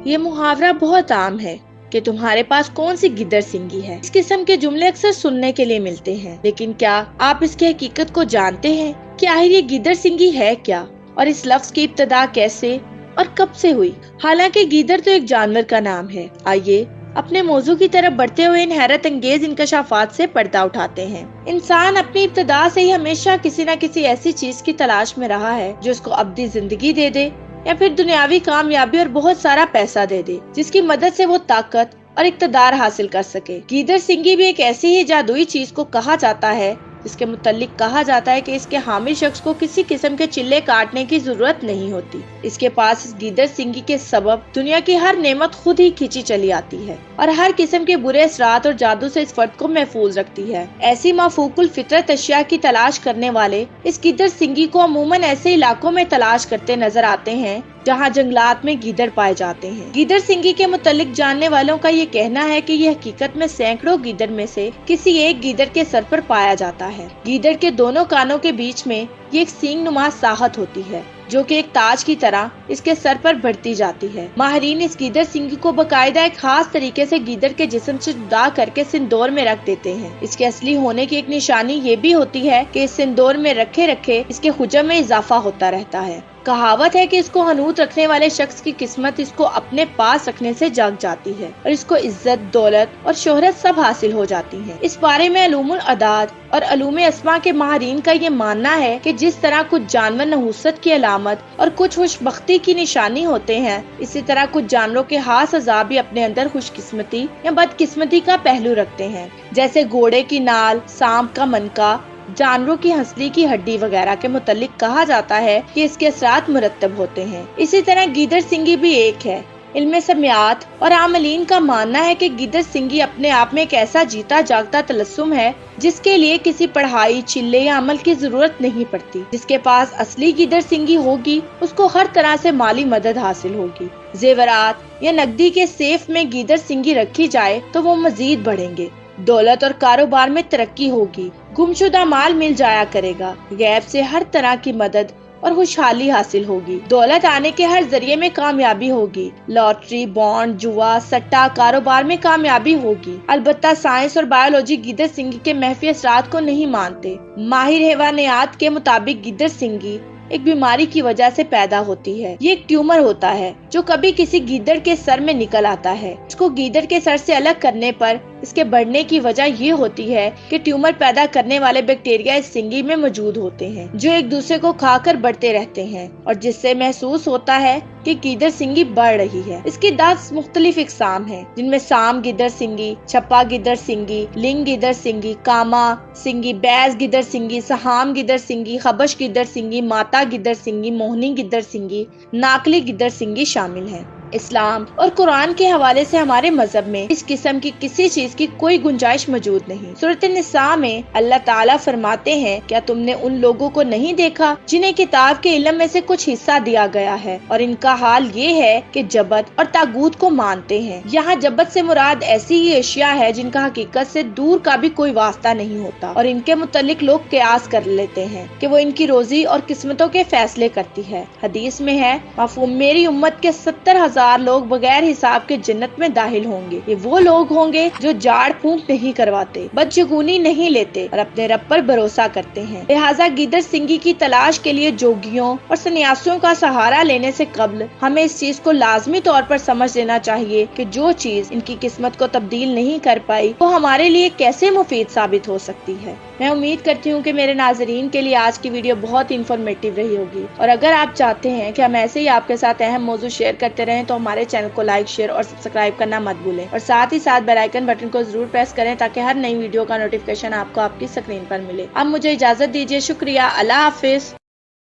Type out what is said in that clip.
یہ محاورہ بہت عام ہے کہ تمہارے پاس کون سی گدڑ سنگی ہے۔ اس قسم کے جملے اکثر سننے کے لیے ملتے ہیں، لیکن کیا آپ اس کی حقیقت کو جانتے ہیں کہ آخر یہ گدڑ سنگی ہے کیا، اور اس لفظ کی ابتدا کیسے اور کب سے ہوئی؟ حالانکہ گیدڑ تو ایک جانور کا نام ہے، آئیے اپنے موضوع کی طرف بڑھتے ہوئے ان حیرت انگیز انکشافات سے پردہ اٹھاتے ہیں۔ انسان اپنی ابتدا سے ہی ہمیشہ کسی نہ کسی ایسی چیز کی تلاش میں رہا ہے جو اس کو ابدی زندگی دے دے یا پھر دنیاوی کامیابی اور بہت سارا پیسہ دے دے، جس کی مدد سے وہ طاقت اور اقتدار حاصل کر سکے۔ گیدڑ سنگی بھی ایک ایسی ہی جادوئی چیز کو کہا جاتا ہے جس کے متعلق کہا جاتا ہے کہ اس کے حامل شخص کو کسی قسم کے چلے کاٹنے کی ضرورت نہیں ہوتی۔ اس کے پاس اس گیدڑ سنگی کے سبب دنیا کی ہر نعمت خود ہی کھینچی چلی آتی ہے اور ہر قسم کے برے اثرات اور جادو سے اس فرد کو محفوظ رکھتی ہے۔ ایسی مافوق الفطرت اشیاء کی تلاش کرنے والے اس گیدڑ سنگی کو عموماً ایسے علاقوں میں تلاش کرتے نظر آتے ہیں جہاں جنگلات میں گیدڑ پائے جاتے ہیں۔ گیدڑ سنگی کے متعلق جاننے والوں کا یہ کہنا ہے کہ یہ حقیقت میں سینکڑوں گیدڑ میں سے کسی ایک گیدڑ کے سر پر پایا جاتا ہے۔ گیدڑ کے دونوں کانوں کے بیچ میں یہ ایک سینگ نما ساحت ہوتی ہے جو کہ ایک تاج کی طرح اس کے سر پر بڑھتی جاتی ہے۔ ماہرین اس گیدڑ سنگی کو باقاعدہ ایک خاص طریقے سے گیدڑ کے جسم سے جدا کر کے سندور میں رکھ دیتے ہیں۔ اس کے اصلی ہونے کی ایک نشانی یہ بھی ہوتی ہے کہ اس سندور میں رکھے رکھے اس کے حجم میں اضافہ ہوتا رہتا ہے۔ کہاوت ہے کہ اس کو حنوط رکھنے والے شخص کی قسمت اس کو اپنے پاس رکھنے سے جاگ جاتی ہے اور اس کو عزت، دولت اور شہرت سب حاصل ہو جاتی ہیں۔ اس بارے میں علوم الاعداد اور علوم اسماء کے ماہرین کا یہ ماننا ہے کہ جس طرح کچھ جانور نحوست کی علامت اور کچھ خوش بختی کی نشانی ہوتے ہیں، اسی طرح کچھ جانوروں کے خاص اعضاء بھی اپنے اندر خوش قسمتی یا بد قسمتی کا پہلو رکھتے ہیں، جیسے گھوڑے کی نال، سانپ کا منکا، جانوروں کی ہنسلی کی ہڈی وغیرہ کے متعلق کہا جاتا ہے کہ اس کے اثرات مرتب ہوتے ہیں۔ اسی طرح گیدڑ سنگی بھی ایک ہے۔ علم سمیات اور عاملین کا ماننا ہے کہ گیدڑ سنگی اپنے آپ میں ایک ایسا جیتا جاگتا طلسم ہے جس کے لیے کسی پڑھائی، چلے یا عمل کی ضرورت نہیں پڑتی۔ جس کے پاس اصلی گیدڑ سنگی ہوگی اس کو ہر طرح سے مالی مدد حاصل ہوگی۔ زیورات یا نقدی کے سیف میں گیدڑ سنگی رکھی جائے تو وہ مزید بڑھیں گے، دولت اور کاروبار میں ترقی ہوگی، گمشدہ مال مل جایا کرے گا، غیب سے ہر طرح کی مدد اور خوشحالی حاصل ہوگی، دولت آنے کے ہر ذریعے میں کامیابی ہوگی، لاٹری، بانڈ، جوا، سٹا، کاروبار میں کامیابی ہوگی۔ البتہ سائنس اور بایولوجی گیدڑ سنگی کے منفی اثرات کو نہیں مانتے۔ ماہر حیوانیات کے مطابق گیدڑ سنگی ایک بیماری کی وجہ سے پیدا ہوتی ہے۔ یہ ایک ٹیومر ہوتا ہے جو کبھی کسی گیدڑ کے سر میں نکل آتا ہے۔ اس کو گیدڑ کے سر سے الگ کرنے پر اس کے بڑھنے کی وجہ یہ ہوتی ہے کہ ٹیومر پیدا کرنے والے بیکٹیریا اس سنگی میں موجود ہوتے ہیں جو ایک دوسرے کو کھا کر بڑھتے رہتے ہیں، اور جس سے محسوس ہوتا ہے کہ گیدڑ سنگی بڑھ رہی ہے۔ اس کی 10 مختلف اقسام ہیں جن میں سام گیدڑ سنگی، چھپا گیدڑ سنگی، لنگ گیدڑ سنگی، کاما سنگی، بیز گیدڑ سنگی، سہام گیدڑ سنگی، خبش گیدڑ سنگی، ماتا گیدڑ سنگی، موہنی گیدڑ سنگی، ناکلی گیدڑ سنگی شامل ہیں۔ اسلام اور قرآن کے حوالے سے ہمارے مذہب میں اس قسم کی کسی چیز کی کوئی گنجائش موجود نہیں۔ سورۃ النساء میں اللہ تعالیٰ فرماتے ہیں، کیا تم نے ان لوگوں کو نہیں دیکھا جنہیں کتاب کے علم میں سے کچھ حصہ دیا گیا ہے اور ان کا حال یہ ہے کہ جبت اور طاغوت کو مانتے ہیں۔ یہاں جبت سے مراد ایسی ہی اشیاء ہے جن کا حقیقت سے دور کا بھی کوئی واسطہ نہیں ہوتا، اور ان کے متعلق لوگ قیاس کر لیتے ہیں کہ وہ ان کی روزی اور قسمتوں کے فیصلے کرتی ہے۔ حدیث میں ہے، مفہوم میری امت کے 70,000 لوگ بغیر حساب کے جنت میں داخل ہوں گے۔ یہ وہ لوگ ہوں گے جو جاڑ پھونک نہیں کرواتے، بدشگونی نہیں لیتے اور اپنے رب پر بھروسہ کرتے ہیں۔ لہٰذا گیدڑ سنگی کی تلاش کے لیے جوگیوں اور سنیاسیوں کا سہارا لینے سے قبل ہمیں اس چیز کو لازمی طور پر سمجھ لینا چاہیے کہ جو چیز ان کی قسمت کو تبدیل نہیں کر پائی وہ ہمارے لیے کیسے مفید ثابت ہو سکتی ہے۔ میں امید کرتی ہوں کہ میرے ناظرین کے لیے آج کی ویڈیو بہت انفارمیٹیو رہی ہوگی، اور اگر آپ چاہتے ہیں کہ ہم ایسے ہی آپ کے ساتھ اہم موضوع شیئر کرتے رہیں تو ہمارے چینل کو لائک، شیئر اور سبسکرائب کرنا مت بھولیں، اور ساتھ ہی ساتھ بیل آئیکن بٹن کو ضرور پریس کریں تاکہ ہر نئی ویڈیو کا نوٹیفیکیشن آپ کو آپ کی اسکرین پر ملے۔ اب مجھے اجازت دیجیے، شکریہ، اللہ حافظ۔